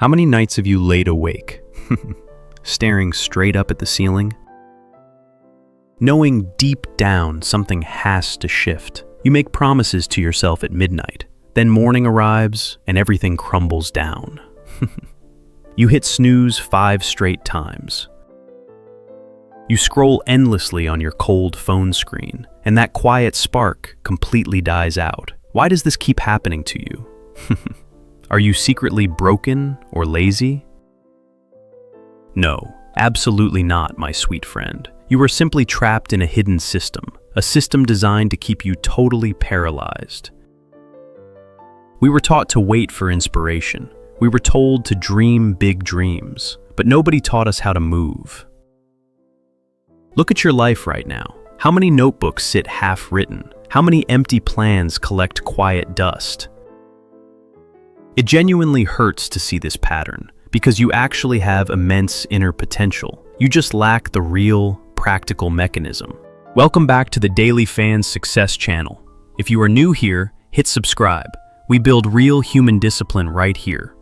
How many nights have you laid awake, staring straight up at the ceiling? Knowing deep down something has to shift. You make promises to yourself at midnight. Then morning arrives and everything crumbles down. You hit snooze 5 straight times. You scroll endlessly on your cold phone screen, and that quiet spark completely dies out. Why does this keep happening to you? Are you secretly broken or lazy? No, absolutely not, my sweet friend. You are simply trapped in a hidden system, a system designed to keep you totally paralyzed. We were taught to wait for inspiration. We were told to dream big dreams, but nobody taught us how to move. Look at your life right now. How many notebooks sit half-written? How many empty plans collect quiet dust? It genuinely hurts to see this pattern, because you actually have immense inner potential. You just lack the real, practical mechanism. Welcome back to the Daily Fans Success Channel. If you are new here, hit subscribe. We build real human discipline right here.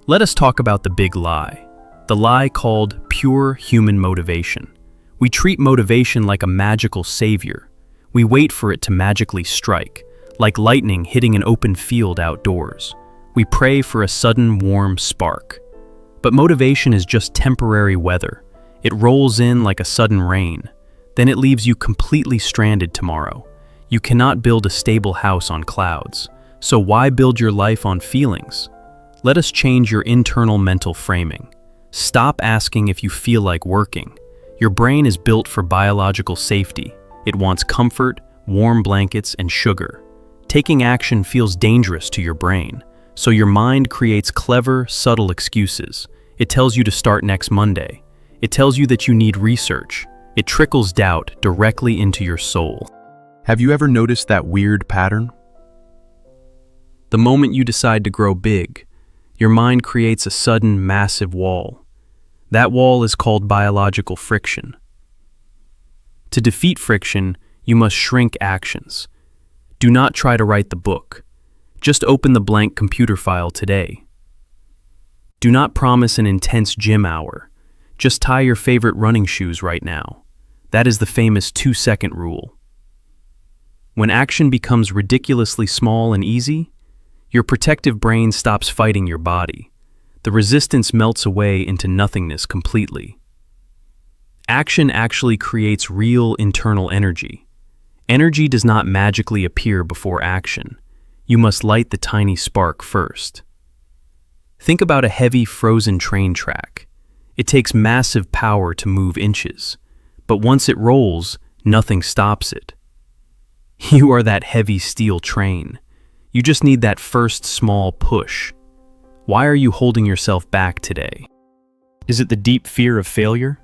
Let us talk about the big lie. The lie called pure human motivation. We treat motivation like a magical savior. We wait for it to magically strike, like lightning hitting an open field outdoors. We pray for a sudden warm spark. But motivation is just temporary weather. It rolls in like a sudden rain. Then it leaves you completely stranded tomorrow. You cannot build a stable house on clouds. So why build your life on feelings? Let us change your internal mental framing. Stop asking if you feel like working. Your brain is built for biological safety. It wants comfort, warm blankets, and sugar. Taking action feels dangerous to your brain. So your mind creates clever, subtle excuses. It tells you to start next Monday. It tells you that you need research. It trickles doubt directly into your soul. Have you ever noticed that weird pattern? The moment you decide to grow big, your mind creates a sudden, massive wall. That wall is called biological friction. To defeat friction, you must shrink actions. Do not try to write the book. Just open the blank computer file today. Do not promise an intense gym hour. Just tie your favorite running shoes right now. That is the famous 2-second rule. When action becomes ridiculously small and easy, your protective brain stops fighting your body. The resistance melts away into nothingness completely. Action actually creates real internal energy. Energy does not magically appear before action. You must light the tiny spark first. Think about a heavy, frozen train track. It takes massive power to move inches, but once it rolls, nothing stops it. You are that heavy steel train. You just need that first small push. Why are you holding yourself back today? Is it the deep fear of failure?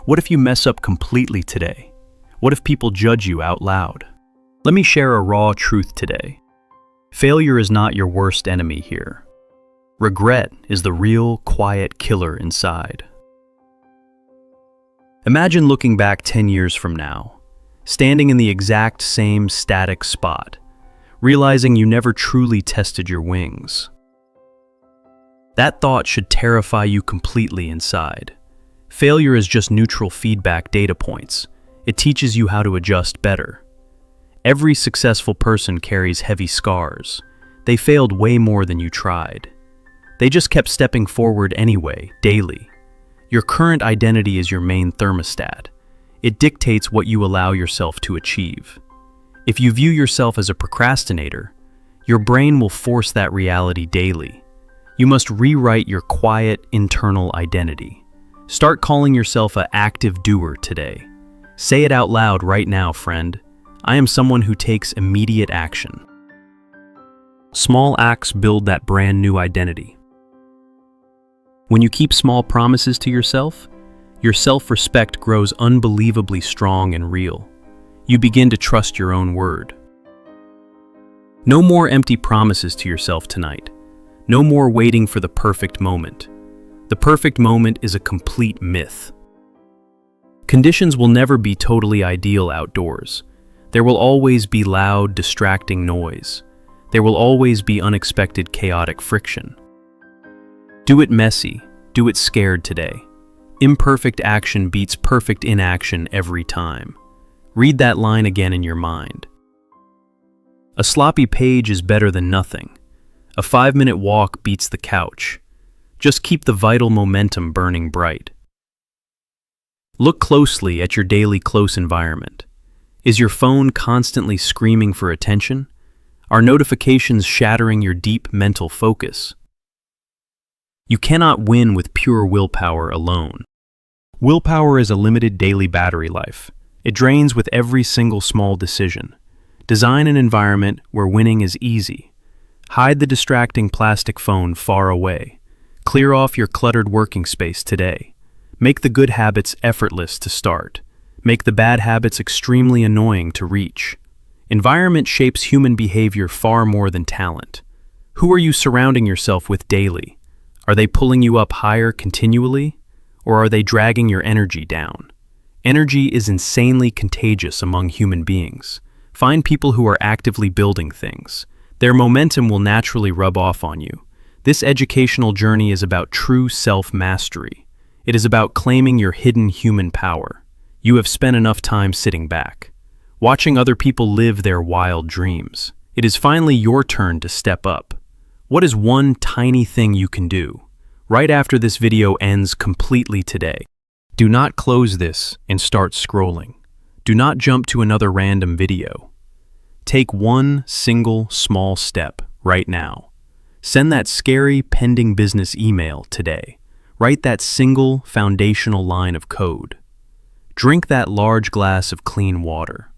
What if you mess up completely today? What if people judge you out loud? Let me share a raw truth today. Failure is not your worst enemy here. Regret is the real, quiet killer inside. Imagine looking back 10 years from now, standing in the exact same static spot, realizing you never truly tested your wings. That thought should terrify you completely inside. Failure is just neutral feedback data points. It teaches you how to adjust better. Every successful person carries heavy scars. They failed way more than you tried. They just kept stepping forward anyway, daily. Your current identity is your main thermostat. It dictates what you allow yourself to achieve. If you view yourself as a procrastinator, your brain will force that reality daily. You must rewrite your quiet, internal identity. Start calling yourself an active doer today. Say it out loud right now, friend. I am someone who takes immediate action. Small acts build that brand new identity. When you keep small promises to yourself, your self-respect grows unbelievably strong and real. You begin to trust your own word. No more empty promises to yourself tonight. No more waiting for the perfect moment. The perfect moment is a complete myth. Conditions will never be totally ideal outdoors. There will always be loud, distracting noise. There will always be unexpected, chaotic friction. Do it messy. Do it scared today. Imperfect action beats perfect inaction every time. Read that line again in your mind. A sloppy page is better than nothing. A 5-minute walk beats the couch. Just keep the vital momentum burning bright. Look closely at your daily close environment. Is your phone constantly screaming for attention? Are notifications shattering your deep mental focus? You cannot win with pure willpower alone. Willpower is a limited daily battery life. It drains with every single small decision. Design an environment where winning is easy. Hide the distracting plastic phone far away. Clear off your cluttered working space today. Make the good habits effortless to start. Make the bad habits extremely annoying to reach. Environment shapes human behavior far more than talent. Who are you surrounding yourself with daily? Are they pulling you up higher continually? Or are they dragging your energy down? Energy is insanely contagious among human beings. Find people who are actively building things. Their momentum will naturally rub off on you. This educational journey is about true self-mastery. It is about claiming your hidden human power. You have spent enough time sitting back, watching other people live their wild dreams. It is finally your turn to step up. What is one tiny thing you can do? Right after this video ends completely today. Do not close this and start scrolling. Do not jump to another random video. Take one single small step right now. Send that scary pending business email today. Write that single foundational line of code. Drink that large glass of clean water.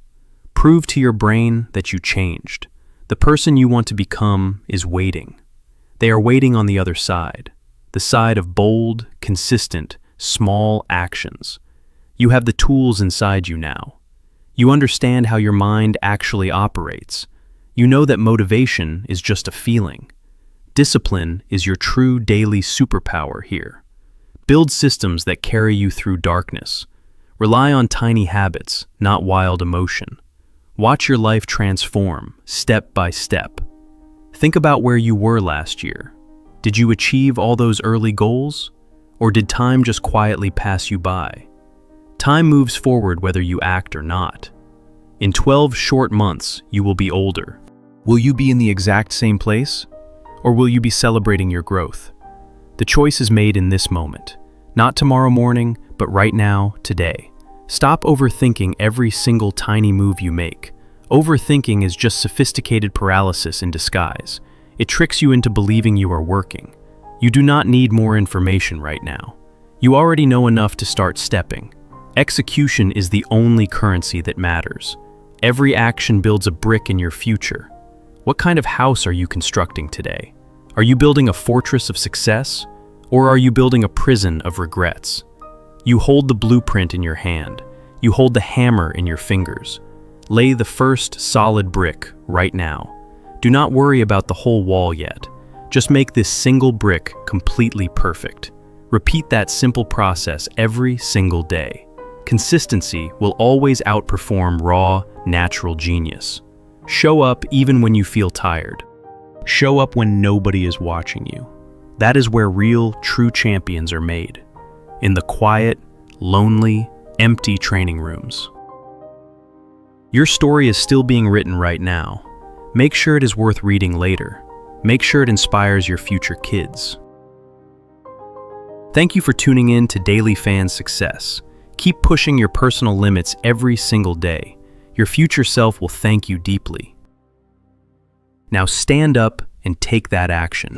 Prove to your brain that you changed. The person you want to become is waiting. They are waiting on the other side, the side of bold, consistent, small actions. You have the tools inside you now. You understand how your mind actually operates. You know that motivation is just a feeling. Discipline is your true daily superpower here. Build systems that carry you through darkness. Rely on tiny habits, not wild emotion. Watch your life transform, step by step. Think about where you were last year. Did you achieve all those early goals? Or did time just quietly pass you by? Time moves forward whether you act or not. In 12 short months, you will be older. Will you be in the exact same place? Or will you be celebrating your growth? The choice is made in this moment. Not tomorrow morning, but right now, today. Stop overthinking every single tiny move you make. Overthinking is just sophisticated paralysis in disguise. It tricks you into believing you are working. You do not need more information right now. You already know enough to start stepping. Execution is the only currency that matters. Every action builds a brick in your future. What kind of house are you constructing today? Are you building a fortress of success? Or are you building a prison of regrets? You hold the blueprint in your hand. You hold the hammer in your fingers. Lay the first solid brick right now. Do not worry about the whole wall yet. Just make this single brick completely perfect. Repeat that simple process every single day. Consistency will always outperform raw, natural genius. Show up even when you feel tired. Show up when nobody is watching you. That is where real, true champions are made. In the quiet, lonely, empty training rooms. Your story is still being written right now. Make sure it is worth reading later. Make sure it inspires your future kids. Thank you for tuning in to Daily Fan Success. Keep pushing your personal limits every single day. Your future self will thank you deeply. Now stand up and take that action.